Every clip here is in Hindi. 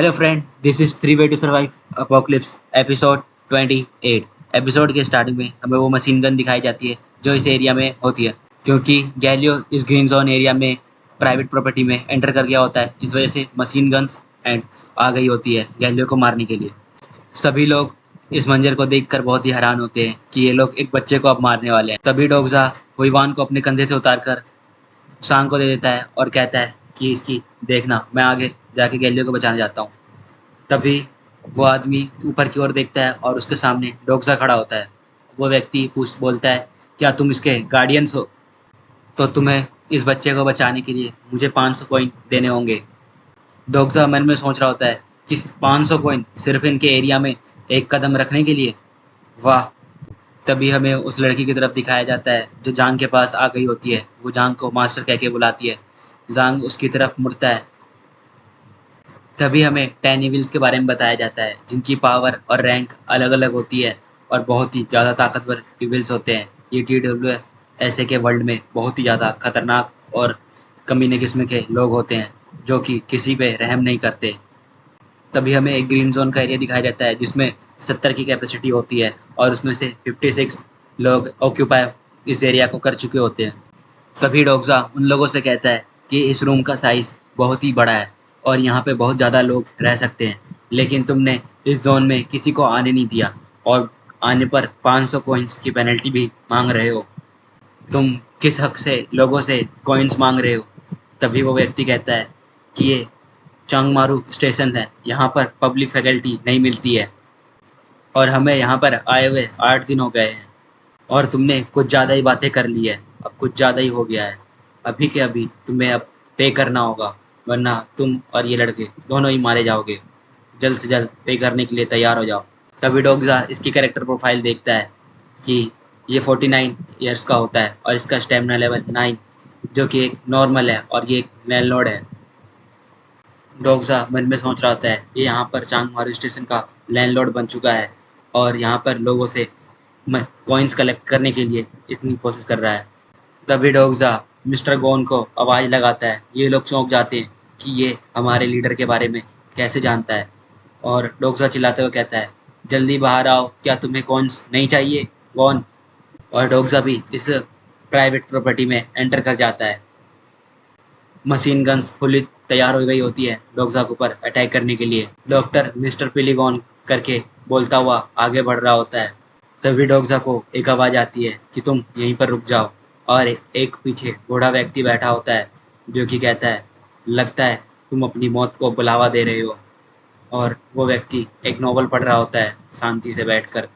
Hello friend, this is three way to survive apocalypse episode 28। Episode के स्टार्टिंग में हमें वो मशीन गन दिखाई जाती है जो इस एरिया में होती है, क्योंकि गैलियो इस ग्रीन जोन एरिया में प्राइवेट प्रॉपर्टी में एंटर कर गया होता है। इस वजह से मशीन गन्स एंड आ गई होती है गैलियो को मारने के लिए। सभी लोग इस मंजर को देखकर बहुत ही हैरान होते हैं कि ये लोग एक बच्चे को अब मारने वाले हैं। तभी डोगजा हुईवान को अपने कंधे से उतारकर सांग को दे देता है और कहता है कि इसकी देखना, मैं आगे जाके गैलियो को बचाने जाता हूँ। तभी वो आदमी ऊपर की ओर देखता है और उसके सामने डोगजा खड़ा होता है। वो व्यक्ति बोलता है, क्या तुम इसके गार्डियंस हो? तो तुम्हें इस बच्चे को बचाने के लिए मुझे 500 कॉइन देने होंगे। डोगजा मन में सोच रहा होता है कि 500 कॉइन सिर्फ इनके एरिया में एक कदम रखने के लिए, वाह। तभी हमें उस लड़की की तरफ दिखाया जाता है जो जांग के पास आ गई होती है। वो जांग को मास्टर कह के बुलाती है। जांग उसकी तरफ मुड़ता है। तभी हमें 10 इविल्स के बारे में बताया जाता है जिनकी पावर और रैंक अलग अलग होती है और बहुत ही ज़्यादा ताकतवर इविल्स होते हैं। ये TWSA के वर्ल्ड में बहुत ही ज़्यादा खतरनाक और कमीने किस्म के लोग होते हैं जो कि किसी पे रहम नहीं करते। तभी हमें एक ग्रीन जोन का एरिया दिखाया जाता है जिसमें 70 की कैपेसिटी होती है और उसमें से 56 लोग ऑक्यूपाई इस एरिया को कर चुके होते हैं। तभी डोगजा उन लोगों से कहता है कि इस रूम का साइज़ बहुत ही बड़ा है और यहाँ पे बहुत ज़्यादा लोग रह सकते हैं, लेकिन तुमने इस जोन में किसी को आने नहीं दिया और आने पर 500 कॉइन्स की पेनल्टी भी मांग रहे हो। तुम किस हक से लोगों से कॉइन्स मांग रहे हो? तभी वो व्यक्ति कहता है कि ये चांगमारू स्टेशन है, यहाँ पर पब्लिक फैकल्टी नहीं मिलती है और हमें यहाँ पर आए हुए 8 दिन हो गए हैं और तुमने कुछ ज़्यादा ही बातें कर ली है। अब कुछ ज़्यादा ही हो गया है। अभी के अभी तुम्हें अब पे करना होगा, वरना तुम और ये लड़के दोनों ही मारे जाओगे। जल्द से जल्द पे करने के लिए तैयार हो जाओ। तभी डोगजा इसकी कैरेक्टर प्रोफाइल देखता है कि ये 49 ईयर्स का होता है और इसका स्टेमिना लेवल 9, जो कि एक नॉर्मल है और ये एक लैंडलॉर्ड है। डोगजा मन में सोच रहा होता है ये यहाँ पर चांगमारू स्टेशन का लैंडलॉर्ड बन चुका है और यहाँ पर लोगों से कॉइन्स कलेक्ट करने के लिए इतनी कोशिश कर रहा है। तभी डोगजा मिस्टर गोन को आवाज़ लगाता है। ये लोग चौंक जाते हैं कि ये हमारे लीडर के बारे में कैसे जानता है और डोगजा चिल्लाते हुए कहता है, जल्दी बाहर आओ, क्या तुम्हें कॉइन्स नहीं चाहिए गोन? और डोगजा भी इस प्राइवेट प्रॉपर्टी में एंटर कर जाता है। मशीन गन्स फुली तैयार हो गई होती है डोगजा के ऊपर अटैक करने के लिए। डॉक्टर मिस्टर पिलीगॉन करके बोलता हुआ आगे बढ़ रहा होता है। तभी डोगजा को एक आवाज़ आती है कि तुम यहीं पर रुक जाओ और एक पीछे बूढ़ा व्यक्ति बैठा होता है जो कि कहता है, लगता है तुम अपनी मौत को बुलावा दे रहे हो। और वो व्यक्ति एक नोवेल पढ़ रहा होता है शांति से बैठकर।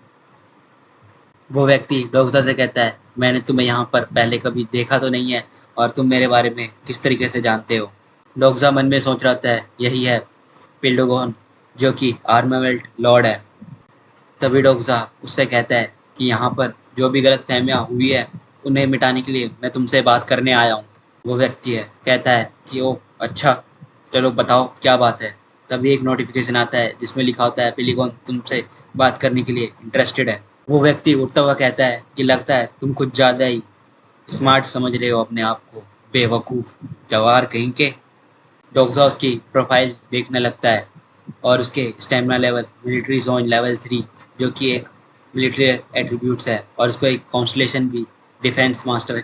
वो व्यक्ति डोगजा से कहता है, मैंने तुम्हें यहाँ पर पहले कभी देखा तो नहीं है और तुम मेरे बारे में किस तरीके से जानते हो? डोगजा मन में सोच रहा होता है यही है पिल्डोगोन, जो कि आर्मामेंट लॉर्ड है। तभी डोगजा उससे कहता है कि यहाँ पर जो भी गलतफहमियाँ हुई है उन्हें मिटाने के लिए मैं तुमसे बात करने आया हूँ। वो व्यक्ति कहता है कि ओह अच्छा, चलो बताओ क्या बात है। तभी एक नोटिफिकेशन आता है जिसमें लिखा होता है पिलीगोन तुमसे बात करने के लिए इंटरेस्टेड है। वो व्यक्ति उठता हुआ कहता है कि लगता है तुम कुछ ज़्यादा ही स्मार्ट समझ रहे हो अपने आप को, बेवकूफ़ जवार कहीं के। डोगजा उसकी प्रोफाइल देखने लगता है और उसके stamina level military zone level 3, जो कि एक मिलिट्री एट्रीब्यूट्स है और उसको एक कॉन्स्टलेशन भी डिफेंस मास्टर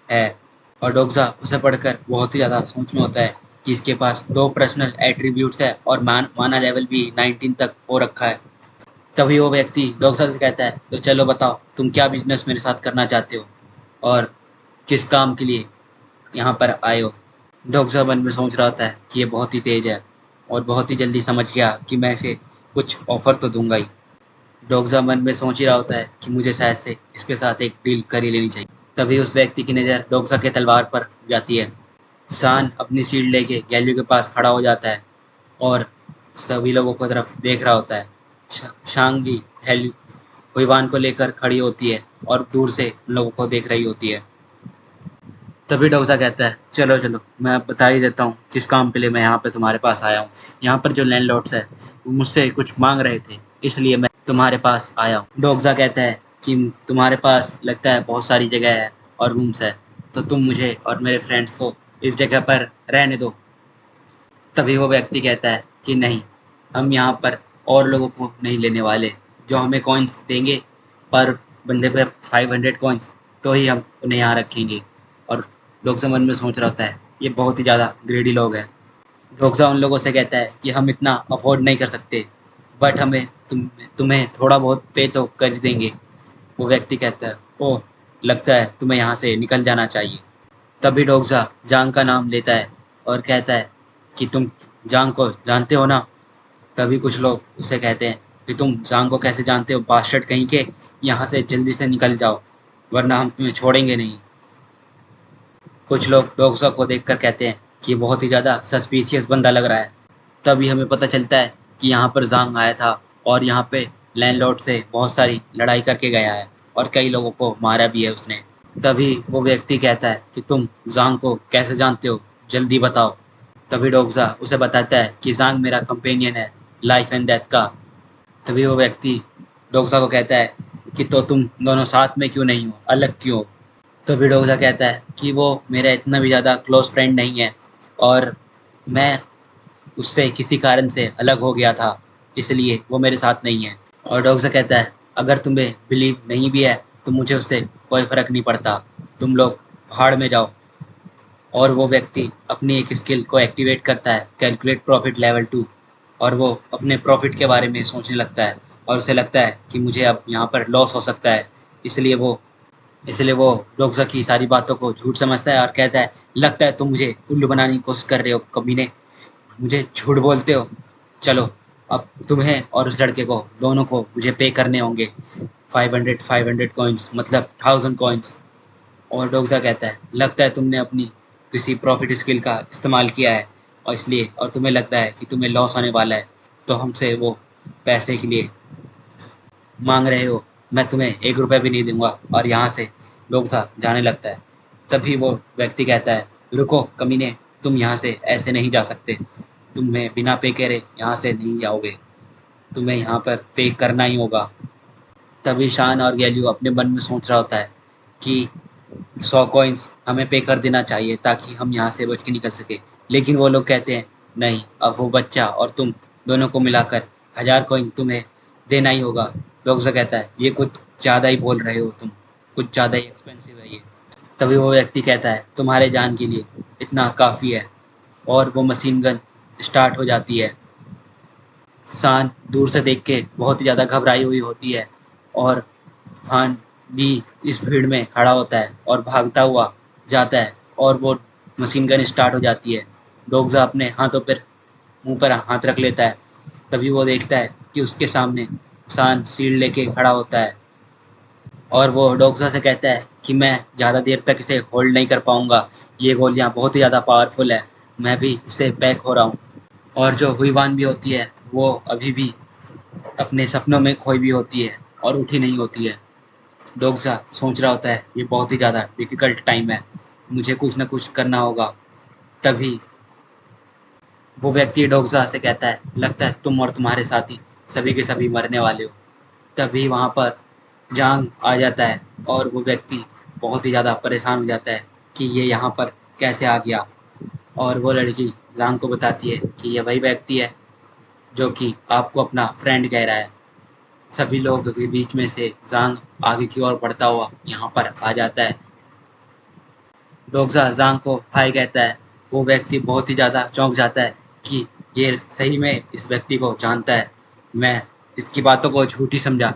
है। और डोगजा उसे पढ़कर बहुत ही ज़्यादा सोच में होता है कि इसके पास 2 पर्सनल एट्रीब्यूट्स है और माना लेवल भी 19 तक हो रखा है। तभी वो व्यक्ति डोगसा से कहता है, तो चलो बताओ तुम क्या बिजनेस मेरे साथ करना चाहते हो और किस काम के लिए यहाँ पर आए हो? डोगसा मन में सोच रहा होता है कि ये बहुत ही तेज है और बहुत ही जल्दी समझ गया कि मैं इसे कुछ ऑफर तो दूंगा ही। डोगसा मन में सोच ही रहा होता है कि मुझे शायद से इसके साथ एक डील कर ही लेनी चाहिए। तभी उस व्यक्ति की नज़र डोगसा के तलवार पर जाती है। सान अपनी शील्ड लेके गैलियो के पास खड़ा हो जाता है और सभी लोगों को तरफ देख रहा होता है। शांगी हेल्यू हुईवान को लेकर खड़ी होती है और दूर से उन लोगों को देख रही होती है। तभी डोगसा कहता है, चलो चलो मैं बता ही देता हूँ किस काम के लिए मैं यहाँ पे तुम्हारे पास आया हूँ। यहाँ पर जो लैंडलॉर्ड्स है वो मुझसे कुछ मांग रहे थे, इसलिए मैं तुम्हारे पास आया हूँ। डोगसा कहता है कि तुम्हारे पास लगता है बहुत सारी जगह है और रूम्स है, तो तुम मुझे और मेरे फ्रेंड्स को इस जगह पर रहने दो। तभी वो व्यक्ति कहता है कि नहीं, हम यहाँ पर और लोगों को नहीं लेने वाले। जो हमें कॉइन्स देंगे पर बंदे पे 500 कॉइन्स, तो ही हम उन्हें यहाँ रखेंगे। और डोक्सा मन में सोच रहा होता है, ये बहुत ही ज़्यादा ग्रेडी लोग हैं। डोक्सा उन लोगों से कहता है कि हम इतना अफोर्ड नहीं कर सकते, बट हमें तुम्हें थोड़ा बहुत पे तो कर ही देंगे। वो व्यक्ति कहता है, ओह, लगता है तुम्हें यहाँ से निकल जाना चाहिए। तभी डोक्सा जांग का नाम लेता है और कहता है कि तुम जांग को जानते हो ना। तभी कुछ लोग उसे कहते हैं कि तुम जांग को कैसे जानते हो, बास्टर्ड कहीं के। यहाँ से जल्दी से निकल जाओ, वरना हम तुम्हें छोड़ेंगे नहीं। कुछ लोग डोक्सा को देखकर कहते हैं कि ये बहुत ही ज़्यादा सस्पिशियस बंदा लग रहा है। तभी हमें पता चलता है कि यहाँ पर जांग आया था और यहाँ पे लैंडलॉर्ड से बहुत सारी लड़ाई करके गया है और कई लोगों को मारा भी है उसने। तभी वो व्यक्ति कहता है कि तुम जांग को कैसे जानते हो, जल्दी बताओ। तभी डोक्सा उसे बताता है कि जांग मेरा कंपेनियन है, लाइफ एंड डेथ का। तभी वो व्यक्ति डोक्सा को कहता है कि तो तुम दोनों साथ में क्यों नहीं हो, अलग क्यों हो। तभी डोक्सा कहता है कि वो मेरा इतना भी ज़्यादा क्लोज फ्रेंड नहीं है और मैं उससे किसी कारण से अलग हो गया था, इसलिए वो मेरे साथ नहीं है। और डोक्सा कहता है, अगर तुम्हें बिलीव नहीं भी है तो मुझे उससे कोई फ़र्क नहीं पड़ता, तुम लोग भाड़ में जाओ। और वो व्यक्ति अपनी एक स्किल को एक्टिवेट करता है, कैलकुलेट प्रॉफिट लेवल 2। और वो अपने प्रॉफिट के बारे में सोचने लगता है और उसे लगता है कि मुझे अब यहाँ पर लॉस हो सकता है। इसलिए वो इसलिए वो डोक्सा की सारी बातों को झूठ समझता है और कहता है, लगता है तुम मुझे उल्लू बनाने की कोशिश कर रहे हो कमीने, मुझे झूठ बोलते हो। चलो, अब तुम्हें और उस लड़के को दोनों को मुझे पे करने होंगे 500 कॉइन्स, मतलब 1000 कॉइन्स। और डोक्सा कहता है, लगता है तुमने अपनी किसी प्रॉफिट स्किल का इस्तेमाल किया है और इसलिए और तुम्हें लगता है कि तुम्हें लॉस होने वाला है, तो हमसे वो पैसे के लिए मांग रहे हो। मैं तुम्हें 1 रुपया भी नहीं दूंगा। और यहाँ से डोक्सा जाने लगता है। तभी वो व्यक्ति कहता है, रुको कमीने, तुम यहाँ से ऐसे नहीं जा सकते, तुम्हें बिना पे करे यहाँ से नहीं जाओगे, तुम्हें यहाँ पर पे करना ही होगा। तभी शान और गैलियो अपने मन में सोच रहा होता है कि 100 कॉइन्स हमें पे कर देना चाहिए ताकि हम यहाँ से बच के निकल सके। लेकिन वो लोग कहते हैं, नहीं, अब वो बच्चा और तुम दोनों को मिलाकर 1000 कॉइन तुम्हें देना ही होगा। डोक्सा कहता है, ये कुछ ज़्यादा ही बोल रहे हो तुम, कुछ ज़्यादा ही एक्सपेंसिव है ये। तभी वो व्यक्ति कहता है, तुम्हारे जान के लिए इतना काफ़ी है। और वो मशीन गन स्टार्ट हो जाती है। शान दूर से देख के बहुत ही ज़्यादा घबराई हुई होती है और हान भी इस भीड़ में खड़ा होता है और भागता हुआ जाता है और वो मशीन गन स्टार्ट हो जाती है। डोक्सा अपने हाथों पर मुंह पर हाथ रख लेता है। तभी वो देखता है कि उसके सामने शान शील्ड लेके खड़ा होता है और वो डोक्सा से कहता है कि मैं ज़्यादा देर तक इसे होल्ड नहीं कर पाऊँगा, ये गोलियाँ बहुत ही ज़्यादा पावरफुल है, मैं भी इससे पैक हो रहा हूँ। और जो हुईवान भी होती है वो अभी भी अपने सपनों में खोई भी होती है और उठी नहीं होती है। डोक्सा सोच रहा होता है, ये बहुत ही ज़्यादा डिफ़िकल्ट टाइम है, मुझे कुछ ना कुछ करना होगा। तभी वो व्यक्ति डोक्सा से कहता है, लगता है तुम और तुम्हारे साथी सभी के सभी मरने वाले हो। तभी वहाँ पर जांग आ जाता है और वो व्यक्ति बहुत ही ज़्यादा परेशान हो जाता है कि ये यहाँ पर कैसे आ गया। और वो लड़की जांग को बताती है कि ये वही व्यक्ति है जो कि आपको अपना फ्रेंड कह रहा है। सभी लोग के बीच में से जांग आगे की ओर बढ़ता हुआ यहाँ पर आ जाता है। डोक्सा जांग को हाय कहता है। वो व्यक्ति बहुत ही ज़्यादा चौंक जाता है कि ये सही में इस व्यक्ति को जानता है, मैं इसकी बातों को झूठी समझा।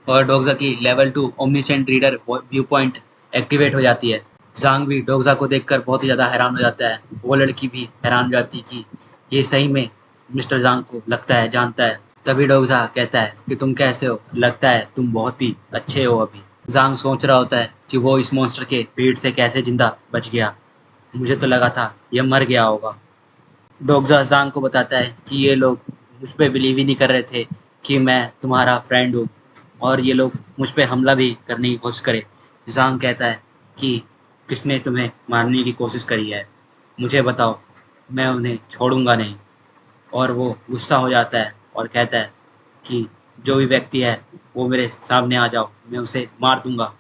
और डोक्सा की level 2 omniscient reader view point activate हो जाती है। जांग भी डोक्सा को देखकर बहुत ही ज़्यादा हैरान हो जाता है। वो लड़की भी हैरान हो जाती है कि ये सही में मिस्टर जांग को लगता है जानता है। तभी डोक्सा कहता है कि तुम कैसे हो, लगता है तुम बहुत ही अच्छे हो अभी। जांग सोच रहा होता है कि वो इस मॉन्स्टर के भीड़ से कैसे जिंदा बच गया, मुझे तो लगा था ये मर गया होगा। डोक्सा जांग को बताता है कि ये लोग मुझ पे बिलीव ही नहीं कर रहे थे कि मैं तुम्हारा फ्रेंड हूँ और ये लोग मुझ पे हमला भी करने की कोशिश करे। जांग कहता है कि किसने तुम्हें मारने की कोशिश करी है, मुझे बताओ, मैं उन्हें छोड़ूंगा नहीं। और वो गुस्सा हो जाता है और कहता है कि जो भी व्यक्ति है वो मेरे सामने आ जाओ, मैं उसे मार दूंगा।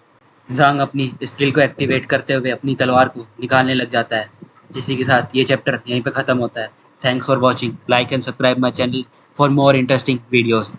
जांग अपनी स्किल को एक्टिवेट करते हुए अपनी तलवार को निकालने लग जाता है। इसी के साथ ये चैप्टर यहीं पे ख़त्म होता है। Thanks for watching. Like and subscribe my channel for more interesting videos.